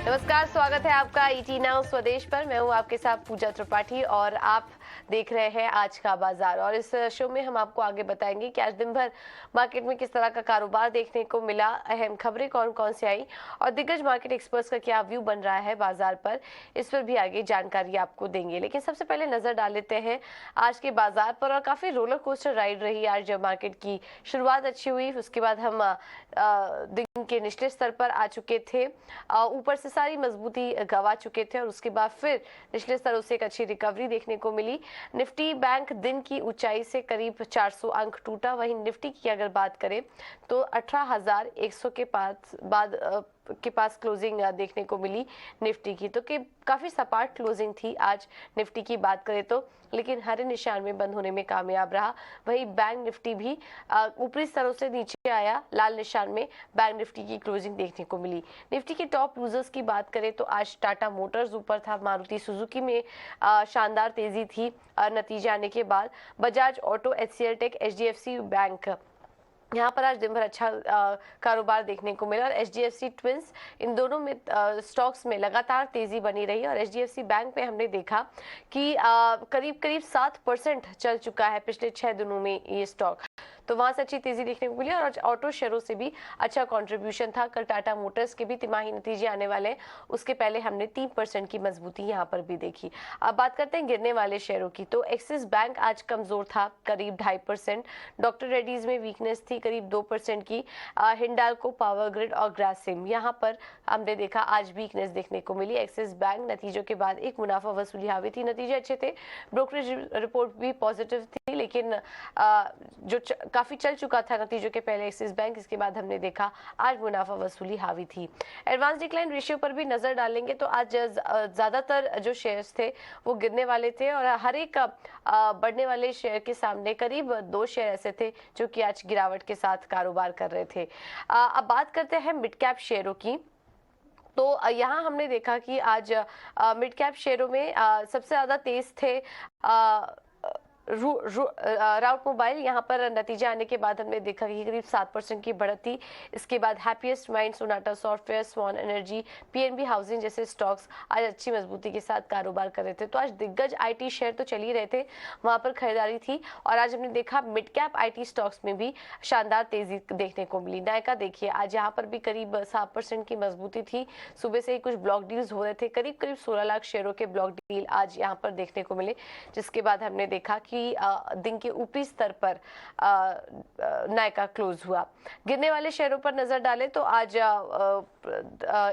नमस्कार, स्वागत है आपका ईटी नाउ स्वदेश पर। मैं हूं आपके साथ पूजा त्रिपाठी और आप देख रहे हैं आज का बाजार। और इस शो में हम आपको आगे बताएंगे कि आज दिन भर मार्केट में किस तरह का कारोबार देखने को मिला, अहम खबरें कौन कौन सी आई और दिग्गज मार्केट एक्सपर्ट्स का क्या व्यू बन रहा है बाजार पर, इस पर भी आगे जानकारी आपको देंगे। लेकिन सबसे पहले नजर डाल लेते हैं आज के बाजार पर। और काफी रोलर कोस्टर राइड रही आज, जब मार्केट की शुरुआत अच्छी हुई, उसके बाद हम दिन के निचले स्तर पर आ चुके थे, ऊपर से सारी मजबूती गवा चुके थे और उसके बाद फिर निचले स्तरों से एक अच्छी रिकवरी देखने को मिली। निफ्टी बैंक दिन की ऊंचाई से करीब 400 अंक टूटा। वहीं निफ्टी की अगर बात करें तो 18,100 के पास क्लोजिंग देखने को मिली निफ्टी की, तो कि काफी सपाट क्लोजिंग थी आज निफ्टी की बात करें तो, लेकिन हरे निशान में बंद होने में कामयाब रहा। वहीं बैंक निफ्टी भी ऊपरी स्तरों से नीचे आया, लाल निशान में बैंक निफ्टी की क्लोजिंग देखने को मिली। निफ्टी के टॉप लूजर्स की बात करें तो आज टाटा मोटर्स ऊपर था, मारुति सुजुकी में शानदार तेजी थी नतीजे आने के बाद। Bajaj Auto, HCL Tech, HDFC Bank, यहाँ पर आज दिन भर अच्छा कारोबार देखने को मिला। और एचडीएफसी ट्विंस, इन दोनों में स्टॉक्स में लगातार तेजी बनी रही। और एचडीएफसी बैंक में हमने देखा कि करीब करीब 7% चल चुका है पिछले 6 दिनों में ये स्टॉक, तो वहां से अच्छी तेजी देखने को मिली। और ऑटो शेयरों से भी अच्छा कंट्रीब्यूशन था। कल टाटा मोटर्स के भी तिमाही नतीजे आने वाले हैं, उसके पहले हमने 3% की मजबूती यहाँ पर भी देखी। अब बात करते हैं गिरने वाले शेयरों की, तो एक्सिस बैंक आज कमजोर था, करीब 2.5%। डॉक्टर रेड्डीज में वीकनेस थी करीब 2% की। हिंडाल्को, पावर ग्रिड और ग्रासिम, यहाँ पर हमने देखा आज वीकनेस देखने को मिली। एक्सिस बैंक नतीजों के बाद एक मुनाफा वसूली हावी थी, नतीजे अच्छे थे, ब्रोकरेज रिपोर्ट भी पॉजिटिव थी, लेकिन जो काफी चल चुका था नतीजों के पहले एक्सिस बैंक, इसके बाद हमने देखा आज मुनाफा वसूली हावी थी। एडवांस डिक्लाइन रेशियो पर भी नजर डालेंगे तो आज ज्यादातर जो शेयर्स थे वो गिरने वाले थे और हर एक बढ़ने वाले शेयर के सामने करीब 2 शेयर ऐसे थे जो कि आज गिरावट के साथ कारोबार कर रहे थे। अब बात करते हैं मिड कैप शेयरों की, तो यहाँ हमने देखा कि आज मिड कैप शेयरों में सबसे ज्यादा तेज थे राउट मोबाइल। यहाँ पर नतीजे आने के बाद हमने देखा कि करीब 7% की बढ़त थी। इसके बाद हैप्पीएस्ट माइंड, सोनाटा सॉफ्टवेयर, स्वान एनर्जी, पीएनबी हाउसिंग जैसे स्टॉक्स आज अच्छी मजबूती के साथ कारोबार कर रहे थे। तो आज दिग्गज आईटी शेयर तो चल ही रहे थे, वहां पर खरीदारी थी। और आज हमने देखा मिड कैप आईटी स्टॉक्स में भी शानदार तेजी देखने को मिली। नायका देखिए, आज यहाँ पर भी करीब 7% की मजबूती थी। सुबह से ही कुछ ब्लॉक डील्स हो रहे थे, करीब करीब 16 लाख शेयरों के ब्लॉक डील आज यहाँ पर देखने को मिले, जिसके बाद हमने देखा कि दिन के ऊपरी स्तर पर नायका क्लोज हुआ। गिरने वाले शेयरों पर नजर डालें तो आज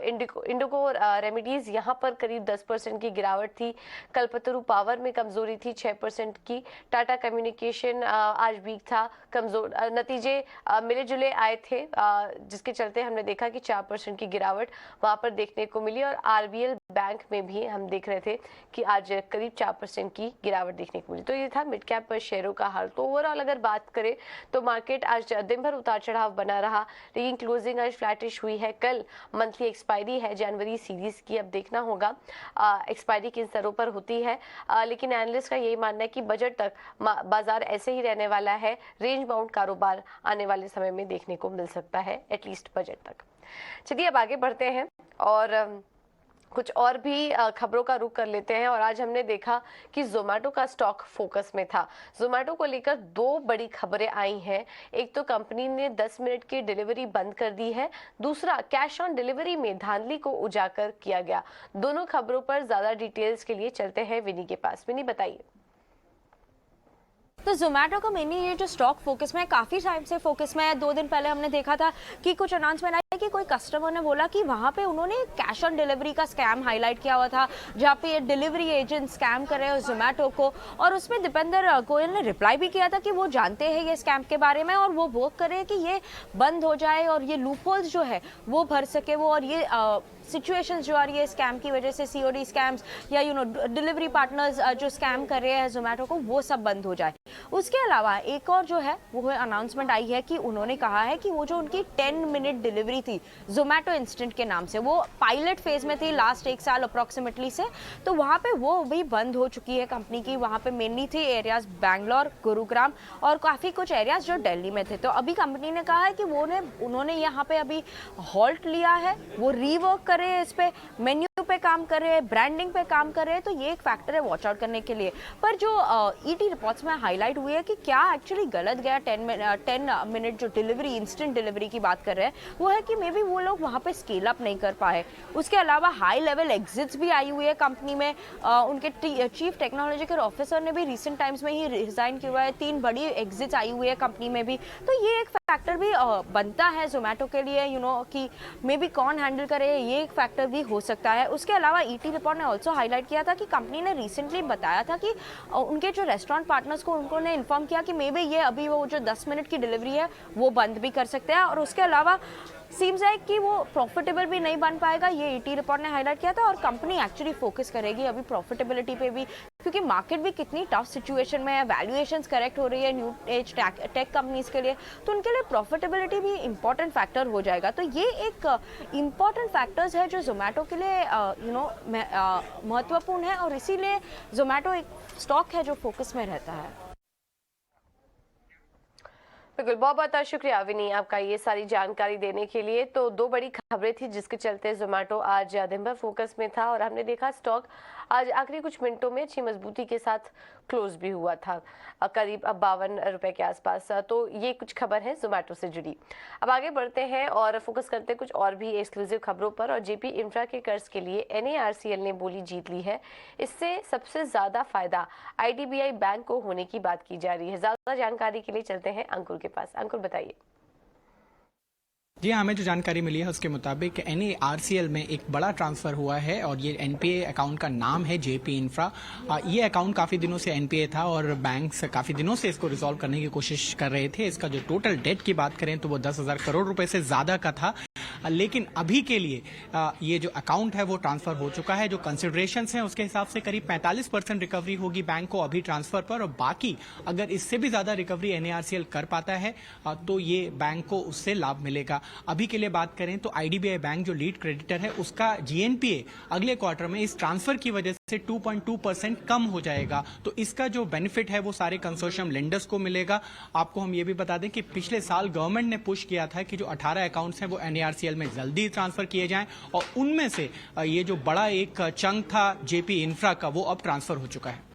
इंडिको रेमेडीज, यहाँ पर करीब 10% की गिरावट थी। कल्पतरु पावर में कमजोरी थी 6% की। टाटा कम्युनिकेशन आज वीक था, कमजोर नतीजे मिले जुले आए थे, जिसके चलते हमने देखा कि 4% की गिरावट वहां पर देखने को मिली। और आरबीएल बैंक में भी हम देख रहे थे कि आज करीब 4% की गिरावट देखने को मिली। तो ये था मिड कैप पर शेयरों का हाल। तो ओवरऑल अगर बात करें तो मार्केट आज दिन भर उतार चढ़ाव बना रहा, लेकिन क्लोजिंग आज फ्लैटिश हुई है। कल मंथली एक्सपायरी है जनवरी सीरीज की, अब देखना होगा एक्सपायरी किन स्तरों पर होती है, लेकिन एनालिस्ट का यही मानना है कि बजट तक बाजार ऐसे ही रहने वाला है। रेंज बाउंड कारोबार आने वाले समय में देखने को मिल सकता है, एटलीस्ट बजट तक। चलिए अब आगे बढ़ते हैं और कुछ और भी खबरों का रुख कर लेते हैं। और आज हमने देखा कि जोमेटो का स्टॉक फोकस में था। जोमेटो को लेकर 2 बड़ी खबरें आई हैं। एक तो कंपनी ने 10 मिनट की डिलीवरी बंद कर दी है, दूसरा कैश ऑन डिलीवरी में धांधली को उजागर किया गया। दोनों खबरों पर ज्यादा डिटेल्स के लिए चलते हैं विनी के पास। विनी, बताइए। तो जोमेटो का मेनली ये जो स्टॉक फोकस में है, काफ़ी टाइम से फोकस में है। 2 दिन पहले हमने देखा था कि कुछ अनाउंसमेंट आया कि कोई कस्टमर ने बोला कि वहाँ पे उन्होंने कैश ऑन डिलीवरी का स्कैम हाईलाइट किया हुआ था, जहाँ पे ये डिलीवरी एजेंट स्कैम कर रहे हैं जोमेटो को। और उसमें दीपेंद्र गोयल ने रिप्लाई भी किया था कि वो जानते हैं ये स्कैम के बारे में और वो वर्क कर रहे हैं कि ये बंद हो जाए और ये लूपहोल्स जो है वो भर सके वो, और ये सिचुएशंस जो आ रही है स्कैम की वजह से, सीओडी स्कैम्स या डिलीवरी पार्टनर्स जो स्कैम कर रहे हैं जोमेटो को, वो सब बंद हो जाए। उसके अलावा एक और जो है वो अनाउंसमेंट आई है कि उन्होंने कहा है कि वो जो उनकी 10 मिनट डिलीवरी थी जोमेटो इंस्टेंट के नाम से, वो पायलट फेज में थी लास्ट 1 साल अप्रॉक्सीमेटली से, तो वहाँ पे वो भी बंद हो चुकी है कंपनी की। वहाँ पे मेनली थी एरियाज बैंगलोर, गुरुग्राम और काफ़ी कुछ एरियाज जो दिल्ली में थे। तो अभी कंपनी ने कहा है कि उन्होंने यहाँ पे अभी हॉल्ट लिया है, वो रीवर्क कर रहे हैं, इस पे मेन्यू पे काम कर रहे हैं, ब्रांडिंग पे काम कर रहे हैं, तो ये एक फैक्टर है वॉच आउट करने के लिए। पर जो ईटी रिपोर्ट्स में हाईलाइट हुई है कि क्या एक्चुअली गलत गया 10 मिनट जो डिलीवरी, इंस्टेंट डिलीवरी की बात कर रहे हैं, वो है कि मे बी वो लोग वहाँ पे स्केल अप नहीं कर पाए। उसके अलावा हाई लेवल एग्जिट्स भी आई हुई है कंपनी में। उनके चीफ टेक्नोलॉजिकल ऑफिसर ने भी रिसेंट टाइम्स में ही रिजाइन किया हुआ है। 3 बड़ी एग्जिट्स आई हुई है कंपनी में भी, तो ये एक फैक्टर भी बनता है जोमेटो के लिए, कि मे बी कौन हैंडल करे, ये एक फैक्टर भी हो सकता है। उसके अलावा ईटी रिपोर्ट ने ऑल्सो हाईलाइट किया था कि कंपनी ने रिसेंटली बताया था कि उनके जो रेस्टोरेंट पार्टनर्स को उन्होंने इन्फॉर्म किया कि मे बी ये अभी वो जो 10 मिनट की डिलीवरी है वो बंद भी कर सकते हैं, और उसके अलावा सीम्स है कि वो प्रॉफिटेबल भी नहीं बन पाएगा, ये ईटी रिपोर्ट ने हाईलाइट किया था। और कंपनी एक्चुअली फोकस करेगी अभी प्रॉफिटेबिलिटी पे भी, क्योंकि मार्केट भी कितनी टफ सिचुएशन में है, वैल्यूएशंस करेक्ट हो रही है न्यू एज टेक कंपनीज के लिए, तो उनके लिए प्रॉफिटेबिलिटी भी इंपॉर्टेंट फैक्टर हो जाएगा। तो ये एक इंपॉर्टेंट फैक्टर्स है जो जोमेटो के लिए महत्वपूर्ण है, और इसीलिए जोमेटो एक स्टॉक है जो फोकस में रहता है। बिल्कुल, बहुत बहुत शुक्रिया विनी आपका ये सारी जानकारी देने के लिए। तो 2 बड़ी खबरें थी जिसके चलते जोमेटो आज दिन भर फोकस में था, और हमने देखा स्टॉक आज आखिरी कुछ मिनटों में अच्छी मजबूती के साथ क्लोज भी हुआ था, करीब 52 रुपए के आसपास। तो ये कुछ खबर है जोमेटो से जुड़ी। अब आगे बढ़ते हैं और फोकस करते हैं कुछ और भी एक्सक्लूसिव खबरों पर। और जेपी इंफ्रा के कर्ज के लिए NARCL ने बोली जीत ली है। इससे सबसे ज्यादा फायदा IDBI बैंक को होने की बात की जा रही है। ज्यादा जानकारी के लिए चलते हैं अंकुर के पास। अंकुर, बताइए। जी हाँ, हमें जो जानकारी मिली है उसके मुताबिक NARCL में एक बड़ा ट्रांसफर हुआ है, और ये NPA अकाउंट का नाम है जेपी इंफ्रा। ये अकाउंट काफी दिनों से NPA था और बैंक्स काफी दिनों से इसको रिजॉल्व करने की कोशिश कर रहे थे। इसका जो टोटल डेट की बात करें तो वो 10,000 करोड़ रुपए से ज्यादा का था, लेकिन अभी के लिए ये जो अकाउंट है वो ट्रांसफर हो चुका है। जो कंसिडरेशंस हैं उसके हिसाब से करीब 45% रिकवरी होगी बैंक को अभी ट्रांसफर पर, और बाकी अगर इससे भी ज्यादा रिकवरी NARCL कर पाता है तो ये बैंक को उससे लाभ मिलेगा। अभी के लिए बात करें तो IDBI बैंक जो लीड क्रेडिटर है उसका GNPA अगले क्वार्टर में इस ट्रांसफर की वजह से 2.2% कम हो जाएगा। तो इसका जो बेनिफिट है वो सारे कंसोर्शियम लेंडर्स को मिलेगा। आपको हम ये भी बता दें कि पिछले साल गवर्नमेंट ने पुश किया था कि जो 18 अकाउंट्स हैं वो NARCL में जल्दी ट्रांसफर किए जाएं, और उनमें से ये जो बड़ा एक चंक था जेपी इंफ्रा का वो अब ट्रांसफर हो चुका है।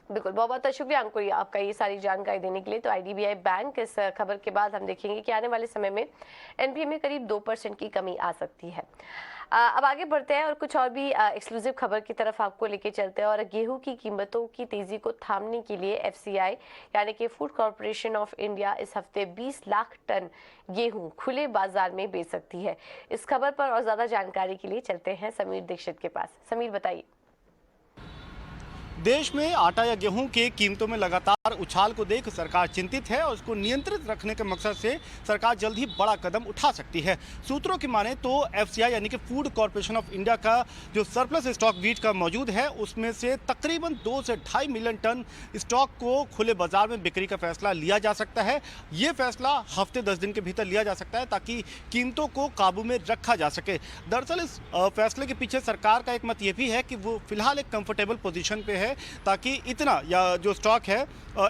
बिल्कुल, बहुत बहुत शुक्रिया अंकुर आपका ये सारी जानकारी देने के लिए। तो IDBI बैंक, इस खबर के बाद हम देखेंगे कि आने वाले समय में NPA में करीब 2% की कमी आ सकती है। अब आगे बढ़ते हैं और कुछ और भी एक्सक्लूसिव खबर की तरफ आपको लेके चलते हैं। और गेहूं की कीमतों की तेजी को थामने के लिए FCI यानी कि फूड कॉर्पोरेशन ऑफ इंडिया इस हफ्ते 20 लाख टन गेहूं खुले बाजार में बेच सकती है। इस खबर पर और ज्यादा जानकारी के लिए चलते हैं समीर दीक्षित के पास। समीर, बताइए। देश में आटा या गेहूं के कीमतों में लगातार उछाल को देख सरकार चिंतित है, और उसको नियंत्रित रखने के मकसद से सरकार जल्द ही बड़ा कदम उठा सकती है। सूत्रों की माने तो FCI यानी कि फूड कॉर्पोरेशन ऑफ इंडिया का जो सरप्लस स्टॉक वीट का मौजूद है उसमें से तकरीबन 2 से 2.5 मिलियन टन स्टॉक को खुले बाजार में बिक्री का फैसला लिया जा सकता है। ये फैसला हफ्ते 10 दिन के भीतर लिया जा सकता है ताकि कीमतों को काबू में रखा जा सके। दरअसल इस फैसले के पीछे सरकार का एक मत ये भी है कि वो फिलहाल एक कंफर्टेबल पोजीशन पे है, ताकि इतना या जो स्टॉक है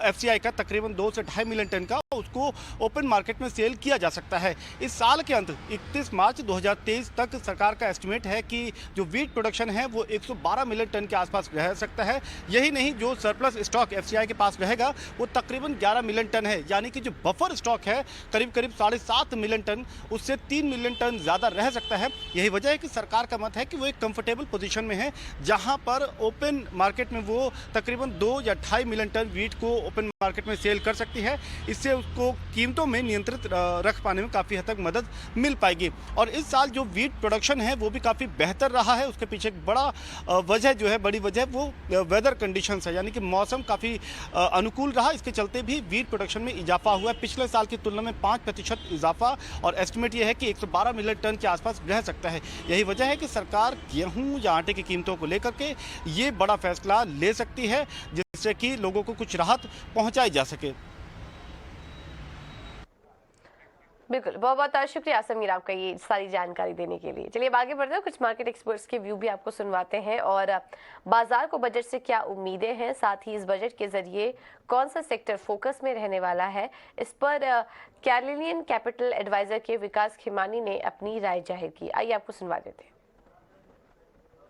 FCI का तकरीबन 2 से 2.5 मिलियन टन का उसको ओपन मार्केट में सेल किया जा सकता है। इस साल के अंत 31 मार्च 2023 तक सरकार का एस्टिमेट है कि जो वीट प्रोडक्शन है वो 112 मिलियन टन के आसपास रह सकता है। यही नहीं, जो सरप्लस स्टॉक FCI के पास रहेगा वो तकरीबन 11 मिलियन टन है, यानी कि जो बफर स्टॉक है करीब 7.5 मिलियन टन, उससे 3 मिलियन टन ज़्यादा रह सकता है। यही वजह है कि सरकार का मत है कि वो एक कंफर्टेबल पोजीशन में है, जहाँ पर ओपन मार्केट में वो तकरीबन 2 या 2.5 मिलियन टन वीट को ओपन मार्केट में सेल कर सकती है। इससे उसको कीमतों में नियंत्रित रख पाने में काफ़ी हद तक मदद मिल पाएगी। और इस साल जो वीट प्रोडक्शन है वो भी काफ़ी बेहतर रहा है। उसके पीछे एक बड़ी वजह वो वेदर कंडीशंस है, यानी कि मौसम काफ़ी अनुकूल रहा। इसके चलते भी वीट प्रोडक्शन में इजाफा हुआ है। पिछले साल की तुलना में 5% इजाफा, और एस्टिमेट यह है कि 112 मिलियन टन के आसपास रह सकता है। यही वजह है कि सरकार गेहूं या आटे की कीमतों को लेकर के ये बड़ा फैसला ले सकती है, जिससे कि लोगों को कुछ राहत पहुंचाई जा सके। बिल्कुल, बहुत बहुत शुक्रिया समीर आपका ये सारी जानकारी देने के लिए। चलिए अब आगे बढ़ते हैं, कुछ मार्केट एक्सपर्ट्स के व्यू भी आपको सुनवाते हैं और बाजार को बजट से क्या उम्मीदें हैं, साथ ही इस बजट के जरिए कौन सा सेक्टर फोकस में रहने वाला है, इस पर कैरिलियन कैपिटल एडवाइजर के विकास खिमानी ने अपनी राय जाहिर की। आइए आपको सुनवा देते हैं।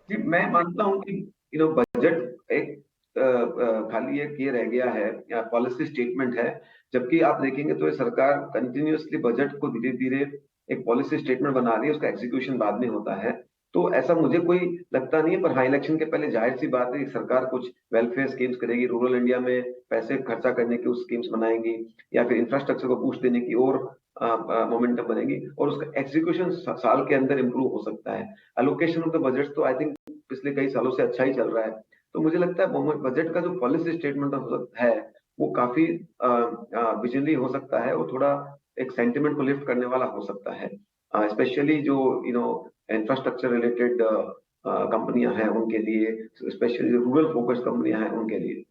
जी, मैं मानता हूं कि बजट एक खाली एक ये रह गया है या पॉलिसी स्टेटमेंट है, जबकि आप देखेंगे तो ये सरकार कंटिन्यूअसली बजट को धीरे धीरे एक पॉलिसी स्टेटमेंट बना रही है, उसका एग्जीक्यूशन बाद में होता है। तो ऐसा मुझे कोई लगता नहीं है, पर हाँ, इलेक्शन के पहले जाहिर सी बात है कि सरकार कुछ वेलफेयर स्कीम्स करेगी, रूरल इंडिया में पैसे खर्चा करने की उस स्कीम्स बनाएंगी, या फिर इंफ्रास्ट्रक्चर को बूस्ट देने की और मोमेंटम बनेगी, और उसका एग्जीक्यूशन साल के अंदर इंप्रूव हो सकता है। एलोकेशन ऑफ द बजट तो आई थिंक पिछले कई सालों से अच्छा ही चल रहा है। तो मुझे लगता है बजट का जो पॉलिसी स्टेटमेंट है वो काफी विजनरी हो सकता है, और थोड़ा एक सेंटिमेंट को लिफ्ट करने वाला हो सकता है, स्पेशली जो इंफ्रास्ट्रक्चर रिलेटेड कंपनियां हैं उनके लिए, स्पेशली रूरल फोकस्ड कंपनियां हैं उनके लिए।